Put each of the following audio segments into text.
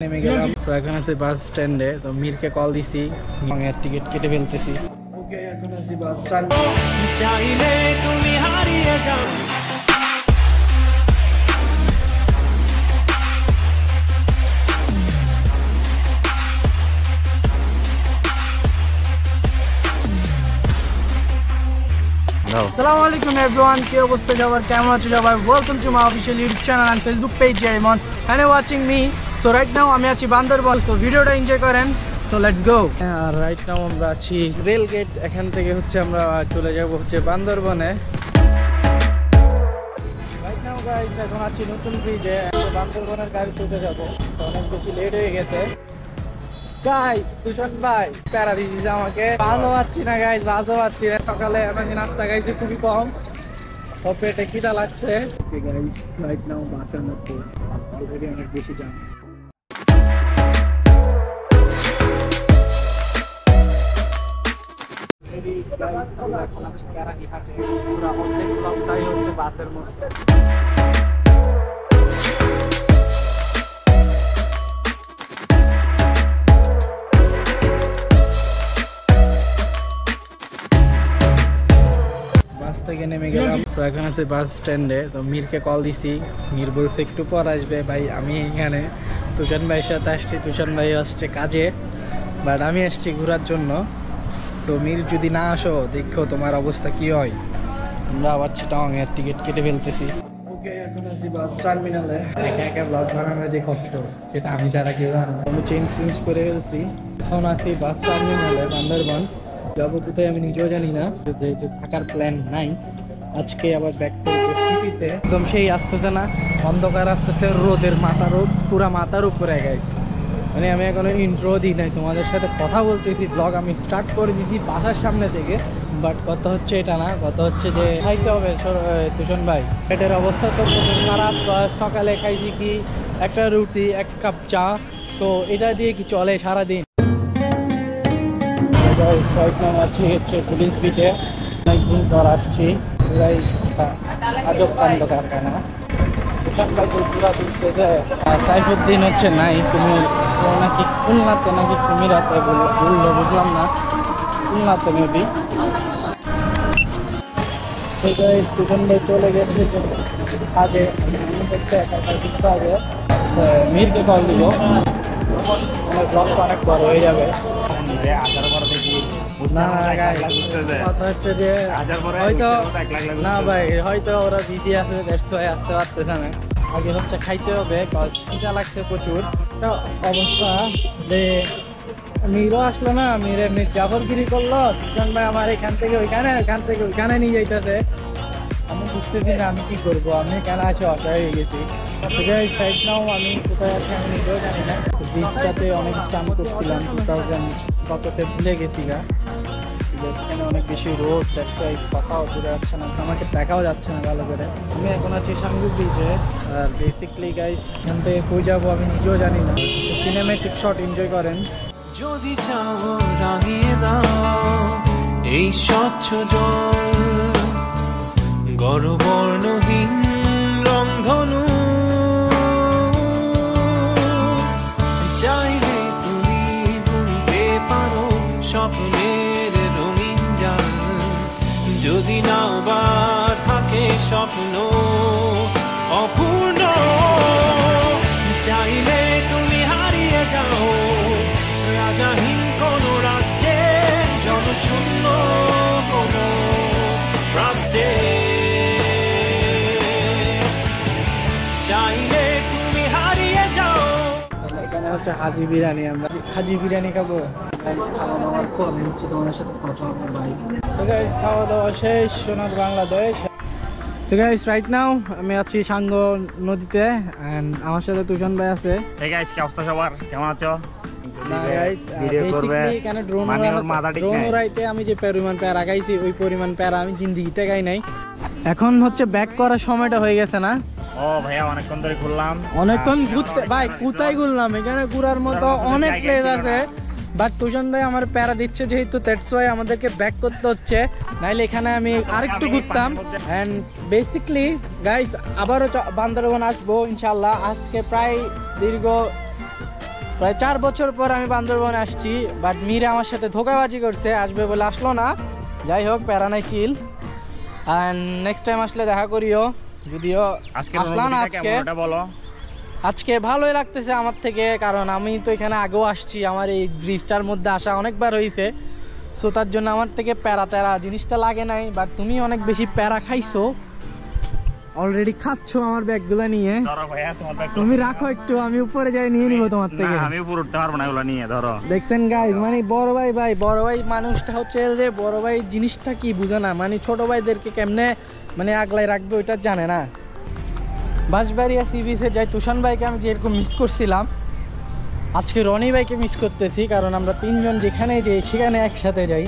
নেমে গেলাম। তো এখন আছি বাস স্ট্যান্ডে। তো মিরকে কল দিছি, এর টিকিট কেটে ফেলতেছি। ওকে, এখন আছি বাস স্ট্যান্ডে। চাইলে তুমি হারিয়ে যাও। আসসালামু আলাইকুম এভরিওয়ান, কি অবস্থা সবার, কেমন আছো সবাই? Welcome to my official YouTube channel and Facebook page জাইমন and watching me. So right now আমি আছি বান্দরবন। সো ভিডিওটা এনজয় করেন। So let's go. আর রাইট নাও আমরা আছি রেল গেট। এখান থেকে হচ্ছে আমরা চলে যাব হচ্ছে বান্দরবনে। রাইট নাও গাইস এখন আছি নতুন ব্রিজে। বান্দরবনের গাড়ি চলে যাব। তো অনেক বেশি লেট হয়ে গেছে গাইস। তুষার ভাই প্যারা দিয়েছে আমাকে, বাসও পাচ্ছি না গাইস, বাসও পাচ্ছি না। সকালে আমি নাস্তা খাইছি খুবই কম, তো পেটে খিদা লাগছে গাইস। রাইট নাও বাসের মধ্যে অলরেডি অনেক বেশি জাম। এখন আছি কেরানীঘাটে। পুরো অর্ধেক ব্লকটাই হচ্ছে বাসের মধ্যে। থেকে নেমে গেলাম। তো এখন আছে বাস স্ট্যান্ডে। তো মিরকে কল দিছি, মির বলছে একটু পর আসবে। ভাই আমি এখানে তুষার ভাইয়ের সাথে আসছি, তুষার ভাই আসছে কাজে, বাট আমি আসছি ঘোরার জন্য। তো মির যদি না আসো দেখো তোমার অবস্থা কি হয়। আমরা আবার চিটাং এর টিকিট কেটে ফেলতেছি। ওকে, এখন আছি বাস টার্মিনালে। একা একা ব্লগ বানানো যে কষ্ট, সেটা আমি ছাড়া কেউ জানো। আমি চেঞ্জ করে ফেলছি। এখন আছি বাস টার্মিনালে বান্দরবন। যাবো কোথায় আমি নিজেও জানি না, যেহেতু থাকার প্ল্যান নাই। আজকে আবার ব্যাক করবো সিটিতে। একদম সেই আসতেছে না, অন্ধকার আসতেছে, রোদের রোদ পুরা মাথার উপরে গেছে। মানে আমি এখনো ইন্ট্রো দিই নাই, তোমাদের সাথে কথা বলতেছি। ব্লগ আমি স্টার্ট করে দিয়েছি বাসার সামনে থেকে, বাট কথা হচ্ছে এটা না, কথা হচ্ছে যে খাইতে হবে তুষার ভাই। পেটের অবস্থা তো প্রচুর খারাপ। সকালে খাইছি কি একটা রুটি, এক কাপ চা। তো এটা দিয়ে কি চলে সারাদিন? আছি হচ্ছে পুলিশ বিটে, অনেকদিন পর আসছি। পুরাই আজব কাণ্ড কারখানা। সাইফুদ্দিন হচ্ছে নাই, কুমির নাকি খুলনাতে, নাকি কুমিরাতে বললো, বুঝলাম না, খুলনাতে মেবি। সেটাই স্টুডেন্ট ভাই চলে গেছে কাজে। আগে মিরকে কল দিব, ব্লগটা অনেক বড় হয়ে যাবে। কথা হচ্ছে যে হয়তো না ভাই, হয়তো ওরা বিজি আছে, আসতে পারতেছে না। আগে হচ্ছে খাইতে হবে, খিদা লাগছে প্রচুর। অবস্থা যে মিরও আসলো না, মির জাফরগিরি করলো। কিষণ ভাই আমার এখান থেকে ওইখানে, ওইখান থেকে ওইখানে নিয়ে যাইতেছে। আমি বুঝতেছি না আমি কি করবো। আমি এখানে আসে অসহায় হয়ে গেছি। সাইড নাও আমি কোথায় আছি আমি নিজেও জানি না। বিচটাতে অনেক স্টাম করছিলাম 2000 কততে ভুলে গেছি গা। এখানে অনেক বেশি রোদ, কথাও দূরে যাচ্ছে না, আমাকে দেখাও যাচ্ছে না ভালো করে। আমি এখন আছি সাঙ্গু বিচে। আর বেসিকলি গাইস এখান থেকে কই যাবো আমি নিজেও জানি না। সিনেমেটিক শট এনজয় করেন। যদি চাও রাঙিয়ে দাও এই স্বচ্ছ জল, গর্বর্ণহীন রংধনু, চাইলে তুমি ভুলতে পারো স্বপ্নের রঙিন জাল। যদি নাও বা থাকে স্বপ্ন অপূর্ণ, চাইলে তুমি হারিয়ে যাও রাজাহীন কোন রাজ্যে, জনশূন্য কোন রাজ্যে। চাইলে তুমি হারিয়ে যাও। এখানে হচ্ছে হাজি বিরিয়ানি, আমরা হাজি বিরিয়ানি খাবো। খাওয়া দাওয়ার পর আমি হচ্ছে তোমাদের সাথে কথা বলবো ভাই। সো গাইস খাওয়া দাওয়া শেষ, সোনার Bangladesh. So guys right now আমি আছি সাঙ্গ নদীতে, এন্ড আমার সাথে তুষার ভাই আছে। এই গাইস কি অবস্থা সবার, কেমন আছো? আমি যে পরিমাণ প্যারা খাইছি ওই পরিমাণ প্যারা আমি জিন্দিগিতে খাই নাই। এখন হচ্ছে ব্যাক করার সময়টা হয়ে গেছে না? ও ভাইয়া অনেকক্ষণ ধরে ঘুরলাম, অনেকক্ষণ ঘুরতে। ভাই কোথায় ঘুরলাম? এখানে ঘুরার মতো অনেক প্লেস আছে, বাট তুষার ভাই আমার প্যারা দিচ্ছে যেহেতু, দ্যাটস ওয়াই আমাদেরকে ব্যাক করতে হচ্ছে। নাইলে এখানে আমি আরেকটু ঘুরতাম। এন্ড বেসিকলি গাইস আবারও বান্দরবন আসবো ইনশাল্লাহ। আজকে প্রায় দীর্ঘ প্রায় 4 বছর পর আমি বান্দরবনে আসছি, বাট মীর আমার সাথে ধোকাবাজি করছে, আসবে বলে আসলো না। যাই হোক, প্যারা নাই, চিল। অ্যান্ড নেক্সট টাইম আসলে দেখা করিও, যদিও আসলাম না আজকে। বলো। আজকে ভালোই লাগতেছে আমার থেকে, কারণ আমি তো এখানে আগেও আসছি, আমার এই ব্রিজটার মধ্যে আসা অনেকবার হয়েছে। সো তার জন্য আমার থেকে প্যারা ট্যারা জিনিসটা লাগে নাই। বাট তুমি অনেক বেশি প্যারা খাইছো, অলরেডি খাচ্ছ আমার ব্যাগগুলো নিয়ে। ধরো ভাইয়া তোমার ব্যাগ। তুমি রাখো একটু, আমি উপরে যাই নিয়ে নিবো তোমার থেকে। না, আমি উপরে উঠতে পারবো না, এগুলো নিয়ে ধরো। দেখছেন গাইজ, মানে বড় ভাই মানুষটা হচ্ছে যে বড় ভাই জিনিসটা কি বুঝে না, মানে ছোট ভাইদেরকে কেমনে মানে আগলাই রাখবে ওইটা জানে না। বাঁশবাড়িয়া সি বিচে যাই, তুষান ভাইকে আমি যেরকম মিস করছিলাম, আজকে রনি ভাইকে মিস করতেছি, কারণ আমরা 3 জন যেখানে যাই সেখানে একসাথে যাই।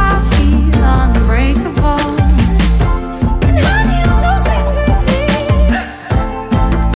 I feel unbreakable.